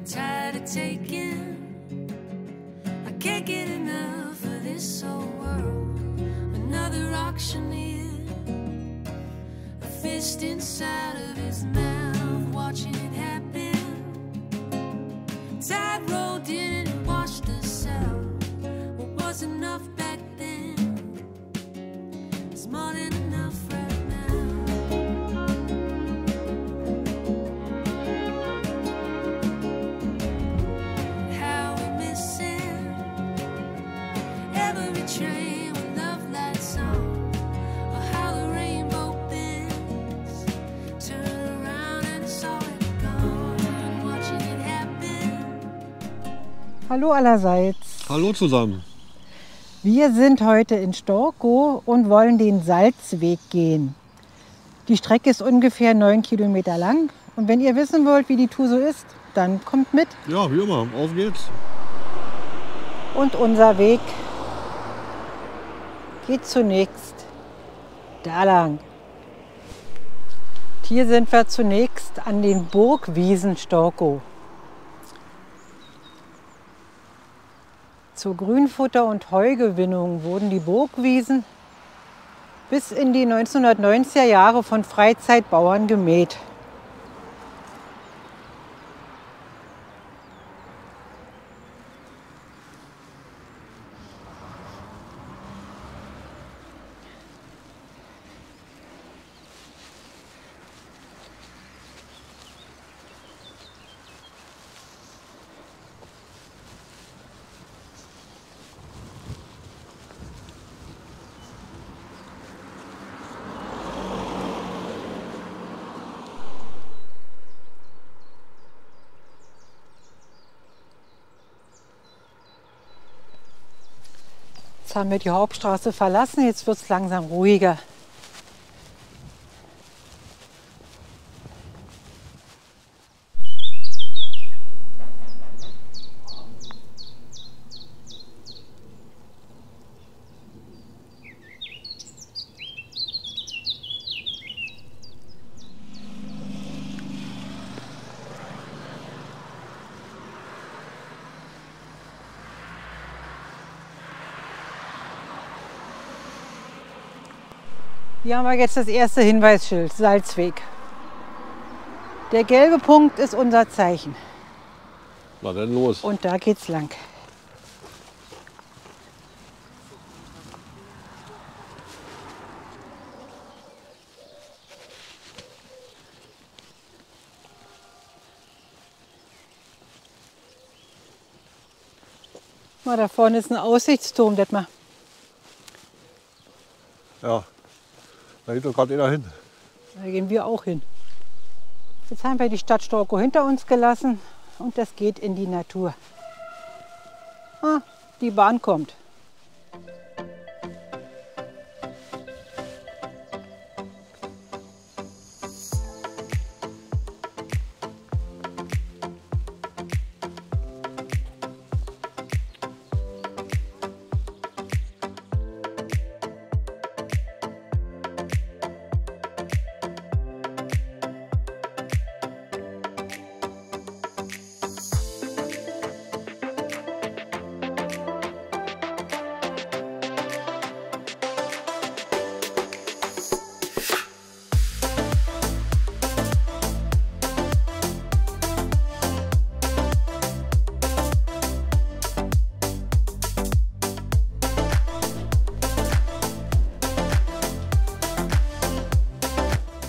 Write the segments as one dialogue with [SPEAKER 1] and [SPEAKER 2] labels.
[SPEAKER 1] tired of taking. I can't get enough of this old world. Another auctioneer, a fist inside of his mouth, watching it happen. Tide rolled in and washed us out. What was enough back then is more than enough right now. How we missing every train with love lights on, or how the rainbow bends, turn around and saw it gone, watching it happen.
[SPEAKER 2] Hallo allerseits.
[SPEAKER 3] Hallo zusammen.
[SPEAKER 2] Wir sind heute in Storkow und wollen den Salzweg gehen. Die Strecke ist ungefähr 9 Kilometer lang. Und wenn ihr wissen wollt, wie die Tour so ist, dann kommt mit.
[SPEAKER 3] Ja, wie immer, auf geht's.
[SPEAKER 2] Und unser Weg geht zunächst da lang. Hier sind wir zunächst an den Burgwiesen Storkow. Zur Grünfutter- und Heugewinnung wurden die Burgwiesen bis in die 1990er Jahre von Freizeitbauern gemäht. Jetzt haben wir die Hauptstraße verlassen, jetzt wird es langsam ruhiger. Hier haben wir jetzt das erste Hinweisschild, Salzweg. Der gelbe Punkt ist unser Zeichen.
[SPEAKER 3] Na dann los.
[SPEAKER 2] Und da geht's lang. Mal, da vorne ist ein Aussichtsturm, das mal.
[SPEAKER 3] Ja, da geht doch gerade einer hin.
[SPEAKER 2] Da gehen wir auch hin. Jetzt haben wir die Stadt Storkow hinter uns gelassen und das geht in die Natur. Ah, die Bahn kommt.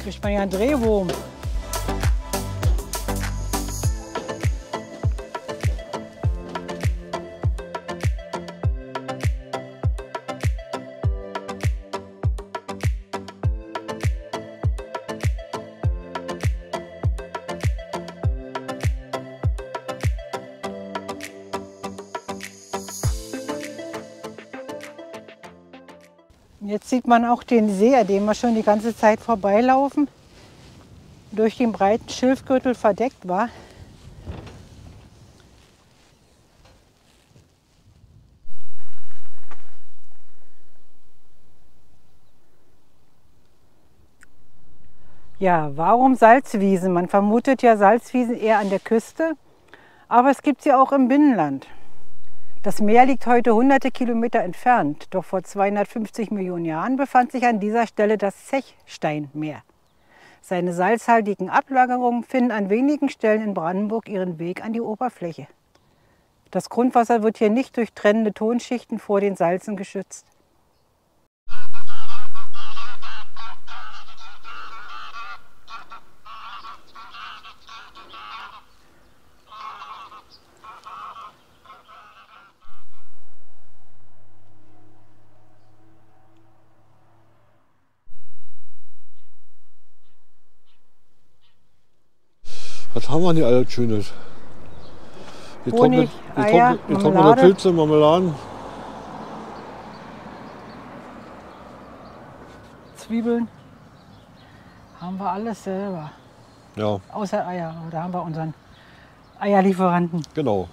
[SPEAKER 2] Kriegt man ja einen Drehwurm. Jetzt sieht man auch den See, an dem wir schon die ganze Zeit vorbeilaufen, durch den breiten Schilfgürtel verdeckt war. Ja, warum Salzwiesen? Man vermutet ja Salzwiesen eher an der Küste, Aber es gibt sie auch im Binnenland. Das Meer liegt heute hunderte Kilometer entfernt, doch vor 250 Millionen Jahren befand sich an dieser Stelle das Zechsteinmeer. Seine salzhaltigen Ablagerungen finden an wenigen Stellen in Brandenburg ihren Weg an die Oberfläche. Das Grundwasser wird hier nicht durch trennende Tonschichten vor den Salzen geschützt.
[SPEAKER 3] Was haben wir denn hier alles Schönes?
[SPEAKER 2] Honig, Eier,
[SPEAKER 3] getrocknete
[SPEAKER 2] Marmelade.
[SPEAKER 3] Pilze, Marmeladen.
[SPEAKER 2] Zwiebeln. Haben wir alles selber.
[SPEAKER 3] Ja,
[SPEAKER 2] Außer Eier. Da haben wir unseren Eierlieferanten.
[SPEAKER 3] genau.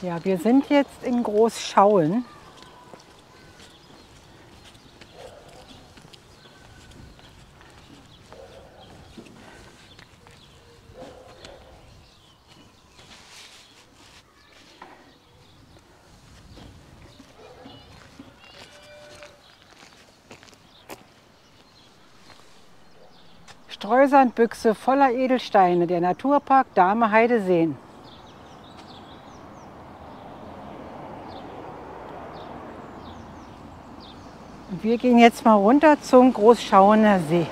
[SPEAKER 2] Ja, wir sind jetzt in Großschauen. Streusandbüchse voller Edelsteine, der Naturpark Dahme Heideseen. Und wir gehen jetzt mal runter zum Großschauener See.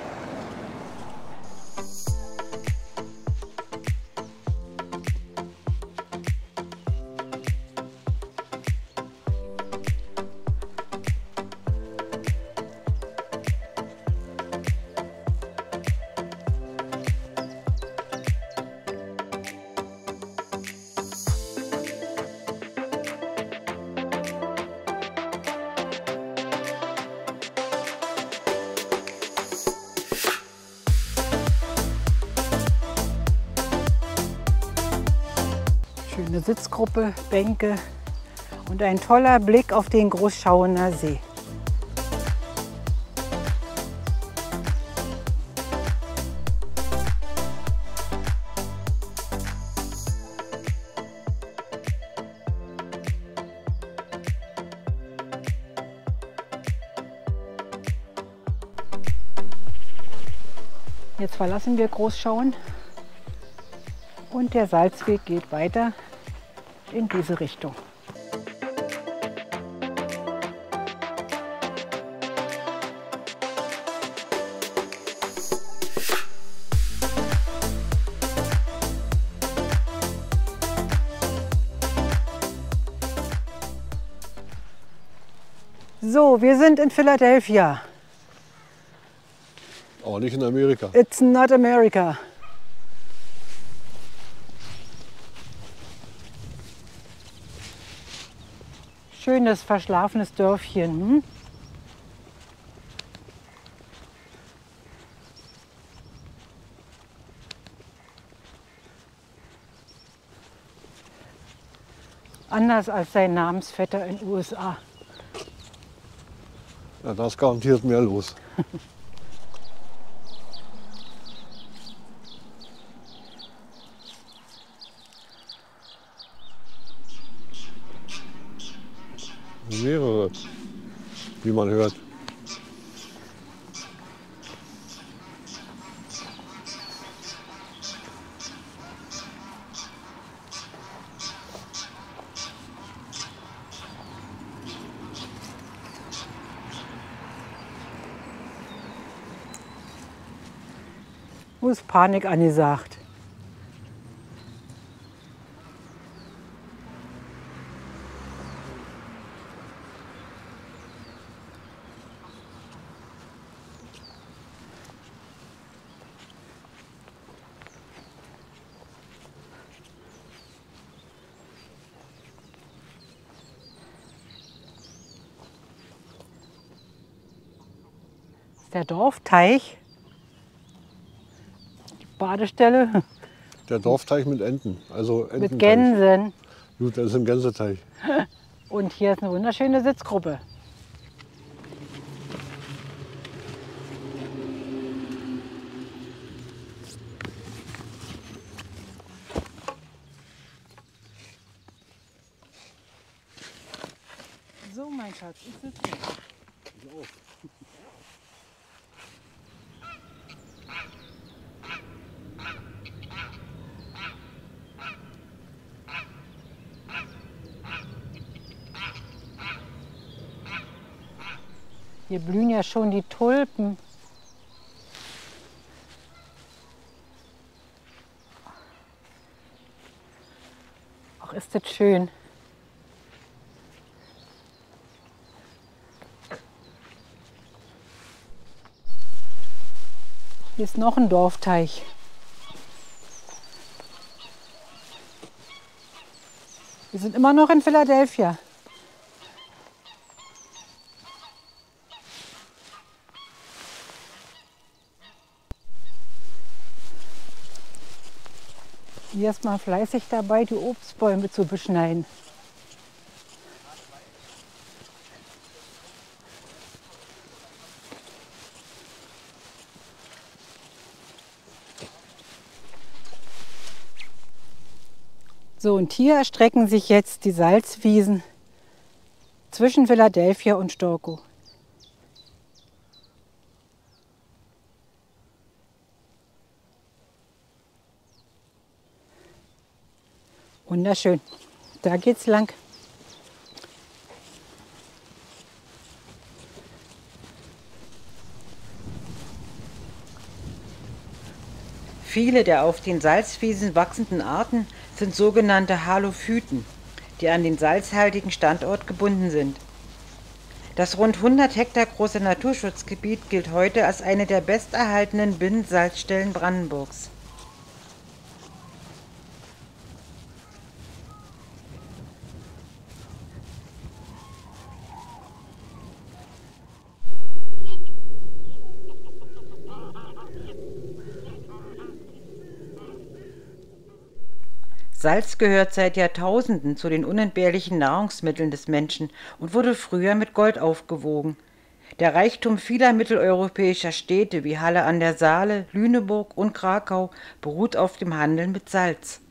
[SPEAKER 2] Schöne Sitzgruppe, Bänke und ein toller Blick auf den Großschauener See. Jetzt verlassen wir Großschauen und der Salzweg geht weiter in diese Richtung. So, wir sind in Philadelphia.
[SPEAKER 3] Aber nicht in Amerika.
[SPEAKER 2] It's not America. Schönes, verschlafenes Dörfchen. Hm? Anders als sein Namensvetter in den USA.
[SPEAKER 3] Ja, da ist garantiert mehr los. Mehrere, wie man hört.
[SPEAKER 2] Wo ist Panik angesagt? Der Dorfteich, die Badestelle
[SPEAKER 3] Der Dorfteich mit Enten, also Ententeich.
[SPEAKER 2] mit Gänsen.
[SPEAKER 3] Gut, das ist ein Gänseteich.
[SPEAKER 2] Und hier ist eine wunderschöne Sitzgruppe. mein Schatz. Ich sitze.
[SPEAKER 3] Ich auch.
[SPEAKER 2] Hier blühen ja schon die Tulpen. Ach, ist das schön. Hier ist noch ein Dorfteich. Wir sind immer noch in Philadelphia. Hier ist man fleißig dabei, die Obstbäume zu beschneiden. So, und hier erstrecken sich jetzt die Salzwiesen zwischen Philadelphia und Storkow. Wunderschön. Da geht's lang. Viele der auf den Salzwiesen wachsenden Arten sind sogenannte Halophyten, die an den salzhaltigen Standort gebunden sind. Das rund 100 Hektar große Naturschutzgebiet gilt heute als eine der besterhaltenen Binnensalzstellen Brandenburgs. Salz gehört seit Jahrtausenden zu den unentbehrlichen Nahrungsmitteln des Menschen und wurde früher mit Gold aufgewogen. Der Reichtum vieler mitteleuropäischer Städte wie Halle an der Saale, Lüneburg und Krakau beruht auf dem Handel mit Salz.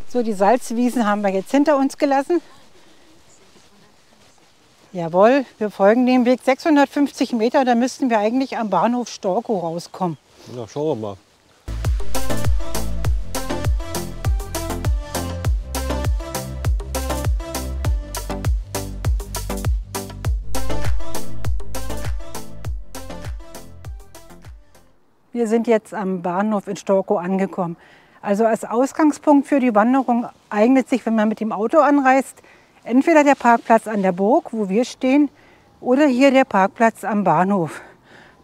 [SPEAKER 2] So, die Salzwiesen haben wir jetzt hinter uns gelassen. Jawohl, wir folgen dem Weg 650 Meter, da müssten wir eigentlich am Bahnhof Storkow rauskommen.
[SPEAKER 3] Na, schauen wir mal.
[SPEAKER 2] Wir sind jetzt am Bahnhof in Storkow angekommen. Also als Ausgangspunkt für die Wanderung eignet sich, wenn man mit dem Auto anreist, entweder der Parkplatz an der Burg, wo wir stehen, oder hier der Parkplatz am Bahnhof.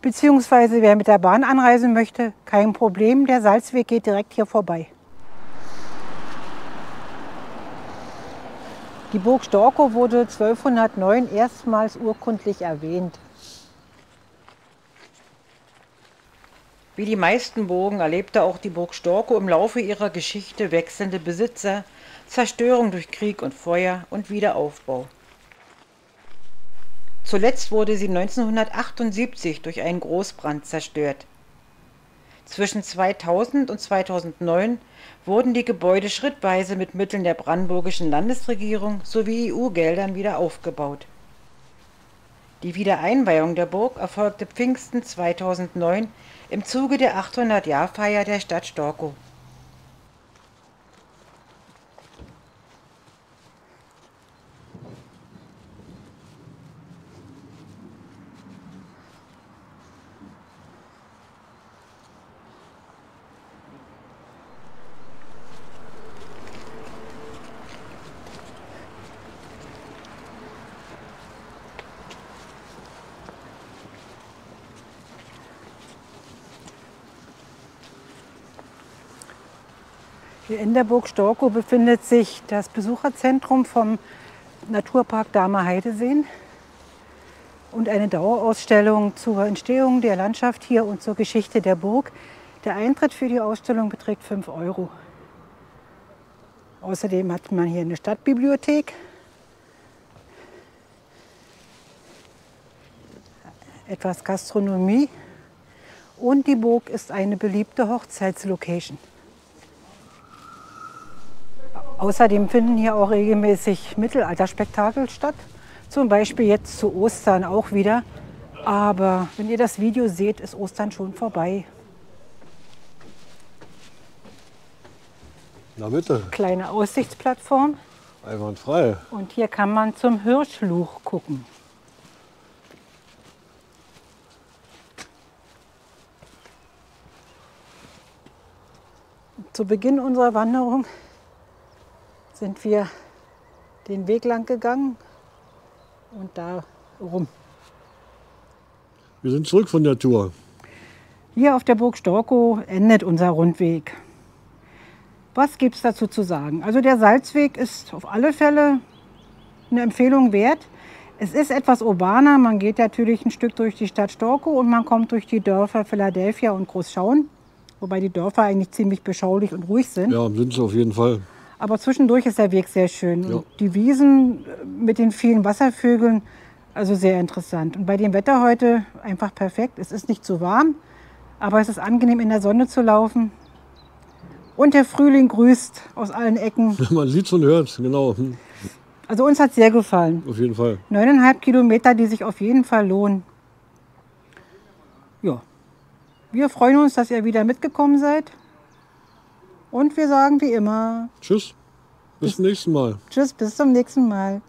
[SPEAKER 2] Beziehungsweise wer mit der Bahn anreisen möchte, kein Problem, der Salzweg geht direkt hier vorbei. Die Burg Storkow wurde 1209 erstmals urkundlich erwähnt. Wie die meisten Burgen erlebte auch die Burg Storkow im Laufe ihrer Geschichte wechselnde Besitzer, Zerstörung durch Krieg und Feuer und Wiederaufbau. Zuletzt wurde sie 1978 durch einen Großbrand zerstört. Zwischen 2000 und 2009 wurden die Gebäude schrittweise mit Mitteln der brandenburgischen Landesregierung sowie EU-Geldern wieder aufgebaut. Die Wiedereinweihung der Burg erfolgte Pfingsten 2009 im Zuge der 800-Jahr-Feier der Stadt Storkow. Hier in der Burg Storkow befindet sich das Besucherzentrum vom Naturpark Dahmer Heideseen und eine Dauerausstellung zur Entstehung der Landschaft hier und zur Geschichte der Burg. Der Eintritt für die Ausstellung beträgt 5 €. Außerdem hat man hier eine Stadtbibliothek. Etwas Gastronomie. Und die Burg ist eine beliebte Hochzeitslocation. Außerdem finden hier auch regelmäßig Mittelalterspektakel statt. Zum Beispiel jetzt zu Ostern auch wieder. Aber wenn ihr das Video seht, ist Ostern schon vorbei.
[SPEAKER 3] Na bitte,
[SPEAKER 2] Kleine Aussichtsplattform.
[SPEAKER 3] einwandfrei.
[SPEAKER 2] Und hier kann man zum Hirschluch gucken. Zu Beginn unserer Wanderung sind wir den Weg lang gegangen und da rum.
[SPEAKER 3] Wir sind zurück von der Tour.
[SPEAKER 2] Hier auf der Burg Storkow endet unser Rundweg. Was gibt es dazu zu sagen? Also der Salzweg ist auf alle Fälle eine Empfehlung wert. Es ist etwas urbaner, man geht natürlich ein Stück durch die Stadt Storkow und man kommt durch die Dörfer Philadelphia und Großschauen. Wobei die Dörfer eigentlich ziemlich beschaulich und ruhig sind.
[SPEAKER 3] Ja, sind sie auf jeden Fall.
[SPEAKER 2] Aber zwischendurch ist der Weg sehr schön.
[SPEAKER 3] Ja.
[SPEAKER 2] Und die Wiesen mit den vielen Wasservögeln, also sehr interessant. Und bei dem Wetter heute einfach perfekt. Es ist nicht zu warm, aber es ist angenehm in der Sonne zu laufen. Und der Frühling grüßt aus allen Ecken.
[SPEAKER 3] Man sieht und hört, genau.
[SPEAKER 2] Also uns hat es sehr gefallen.
[SPEAKER 3] Auf jeden Fall.
[SPEAKER 2] 9,5 Kilometer, die sich auf jeden Fall lohnen. Ja. Wir freuen uns, dass ihr wieder mitgekommen seid. Und wir sagen wie immer,
[SPEAKER 3] Tschüss, bis zum nächsten Mal.
[SPEAKER 2] tschüss, bis zum nächsten Mal.